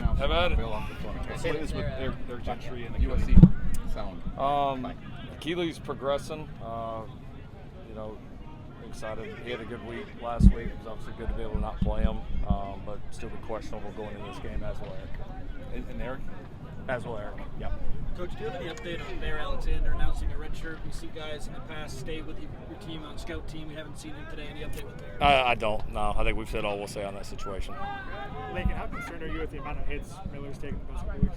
right, have at it. What's the latest with their Gentry and the USC sound? Keely's progressing. Excited. He had a good week last week. It was obviously good to be able to not play him, but still be questionable going into this game as well, Eric. And Eric? As well, Eric. Yeah. Coach, do you have any update on Bear Alexander announcing a red shirt? We see guys in the past stay with your team on scout team. We haven't seen him today. Any update with Bear? I don't. No, I think we've said all we'll say on that situation. Lincoln, how concerned are you with the amount of hits Miller's taken the past couple weeks?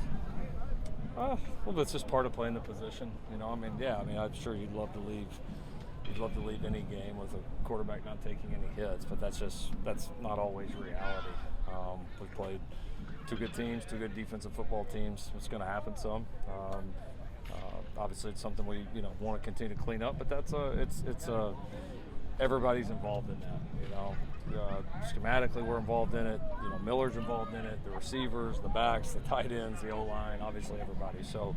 Well, that's just part of playing the position. I'm sure you'd love to leave any game with a quarterback not taking any hits, but that's not always reality. We've played two good teams, two good defensive football teams. It's going to happen some. Obviously, it's something we want to continue to clean up, but everybody's involved in that. Schematically, we're involved in it. Miller's involved in it. The receivers, the backs, the tight ends, the O-line, obviously everybody. So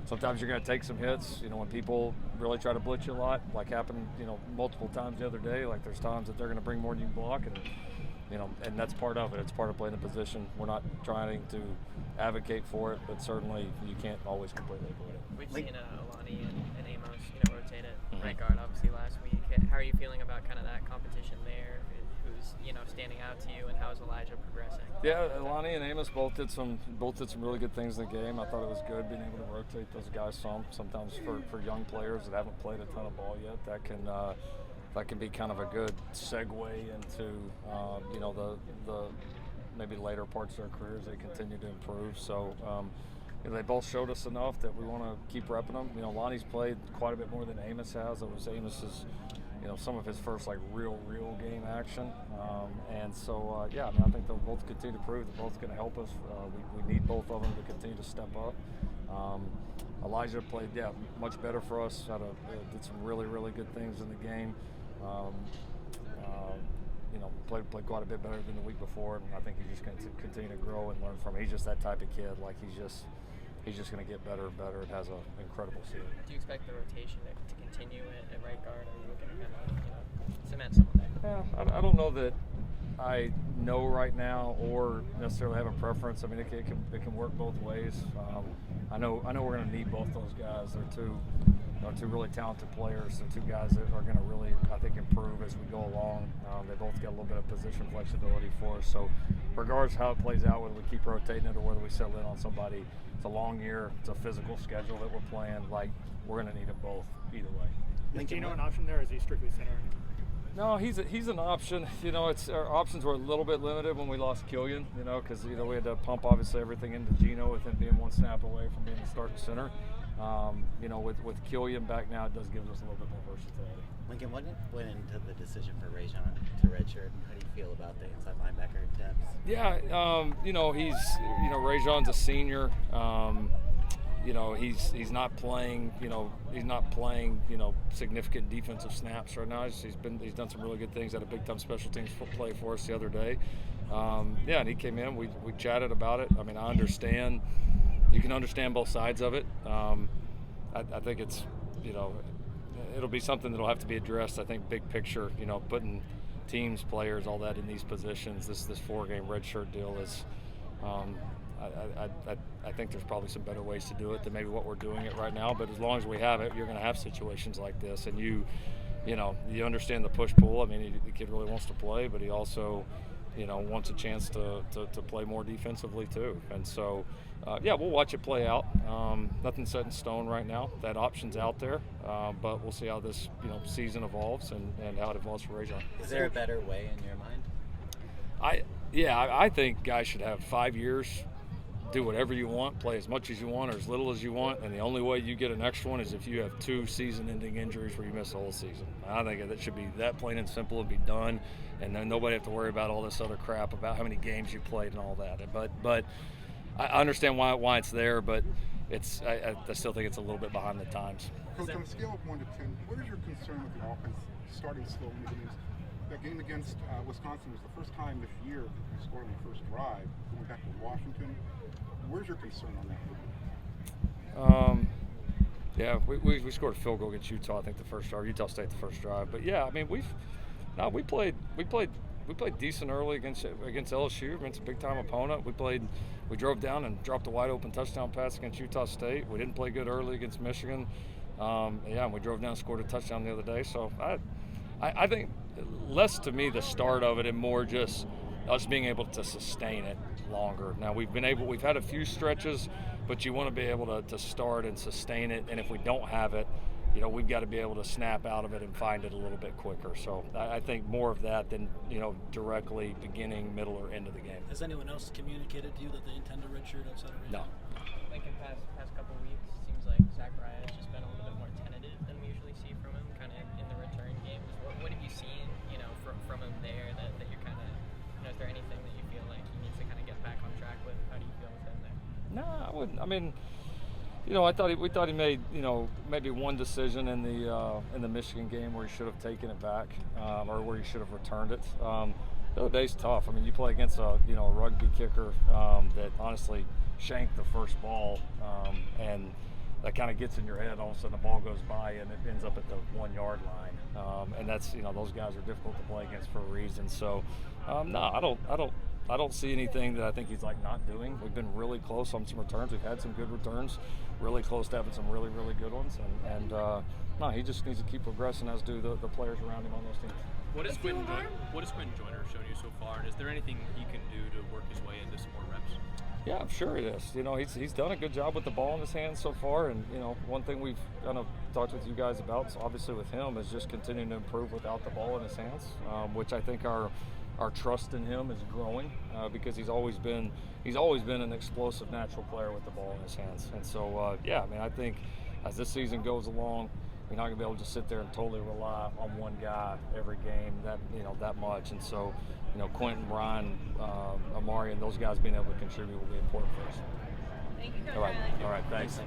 sometimes you're going to take some hits. When people really try to blitz you a lot, like happened multiple times the other day. Like there's times that they're going to bring more than you can block, and that's part of it. It's part of playing the position. We're not trying to advocate for it, but certainly you can't always completely avoid it. We've seen Alani and Amos, rotate at right guard, obviously last week. How are you feeling about kind of that competition there? Who's standing out to you, and how is Elijah progressing? Yeah, Alani and Amos both did some really good things in the game. I thought it was good being able to rotate those guys some. Sometimes for young players that haven't played a ton of ball yet, that can be kind of a good segue into the maybe later parts of their careers. They continue to improve. So they both showed us enough that we want to keep repping them. Lonnie's played quite a bit more than Amos has. It was Amos's, some of his first real game action. And so I think they'll both continue to prove. They're both going to help us. We need both of them to continue to step up. Elijah played much better for us. Did some really good things in the game. Played quite a bit better than the week before, and I think he's just going to continue to grow and learn from him. He's just that type of kid. He's just going to get better and better. It has an incredible ceiling. Do you expect the rotation to continue at right guard? Are you looking to kind of cement some of that? Yeah, I don't know that I know right now or necessarily have a preference. I mean, it can work both ways. I know we're going to need both those guys. They're two really talented players. They're two guys that are going to really, I think, improve as we go along. They both get a little bit of position flexibility for us. So regardless of how it plays out, whether we keep rotating it or whether we settle in on somebody, it's a long year. It's a physical schedule that we're playing. We're going to need them both either way. Is Gino an option there, or is he strictly center? No, he's an option. Our options were a little bit limited when we lost Killian, because we had to pump obviously everything into Gino with him being one snap away from being the starting center. With Killian back now, it does give us a little bit more versatility. Lincoln, what went into the decision for Raesjon to redshirt, and how do you feel about the inside linebacker depth? Yeah, Raesjon's a senior. He's not playing. He's not playing. Significant defensive snaps right now. He's done some really good things. Had a big time special teams play for us the other day. And he came in. We chatted about it. I mean, I understand. You can understand both sides of it. I think it's, it'll be something that'll have to be addressed. I think big picture, putting teams, players, all that in these positions. This 4-game redshirt deal is. I think there's probably some better ways to do it than maybe what we're doing it right now. But as long as we have it, you're going to have situations like this, and you understand the push pull. I mean, the kid really wants to play, but he also, wants a chance to play more defensively too. And so, we'll watch it play out. Nothing's set in stone right now. That option's out there, but we'll see how this season evolves and how it evolves for Raesjon. Is there a better way in your mind? I think guys should have 5 years. Do whatever you want, play as much as you want or as little as you want, and the only way you get an extra one is if you have 2 season-ending injuries where you miss the whole season. I think that should be that plain and simple and be done, and then nobody have to worry about all this other crap about how many games you played and all that. But I understand why it's there, but I still think it's a little bit behind the times. Coach, on a scale of 1 to 10, what is your concern with the offense starting slow in the games? That game against Wisconsin was the first time this year that you scored on the first drive, going back to Washington. Where's your concern on that? We scored a field goal against Utah, I think the first drive. Utah State the first drive, but I mean we played played decent early against LSU, against a big time opponent. We drove down and dropped a wide open touchdown pass against Utah State. We didn't play good early against Michigan. And we drove down and scored a touchdown the other day. So I think less to me the start of it and more just us being able to sustain it longer. Now we've had a few stretches, but you want to be able to start and sustain it. And if we don't have it, we've got to be able to snap out of it and find it a little bit quicker. So I think more of that than, directly beginning, middle, or end of the game. Has anyone else communicated to you that they intend to redshirt outside of Raesjon? No. Like in past couple weeks, seems like Zachariah has just been a little bit more tentative than we usually see from him, kind of in the return games. What have you seen, from him there that you're kind of, is there anything that you feel like he needs to kind of get back on track with? How do you feel with him there? No, I wouldn't. I mean, we thought he made, maybe one decision in the Michigan game where he should have taken it back, or where he should have returned it. The other day's tough. I mean, you play against a rugby kicker that honestly shanked the first ball, and that kind of gets in your head. All of a sudden, the ball goes by and it ends up at the 1 yard line, and that's those guys are difficult to play against for a reason. So, no, I don't see anything that I think he's not doing. We've been really close on some returns. We've had some good returns, really close to having some really, really good ones. And no, he just needs to keep progressing, as do the players around him on those teams. What has Quentin Joyner shown you so far, and is there anything he can do to work his way into some more reps? Yeah, I'm sure it is. He's done a good job with the ball in his hands so far. And, one thing we've kind of talked with you guys about, so obviously with him, is just continuing to improve without the ball in his hands, which I think our trust in him is growing because he's always been an explosive natural player with the ball in his hands. And so, I think as this season goes along, you're not going to be able to just sit there and totally rely on one guy every game that much. And so, Quentin, Ryan, Amari, and those guys being able to contribute will be important for us. Thank you, Coach All right, Riley. thanks.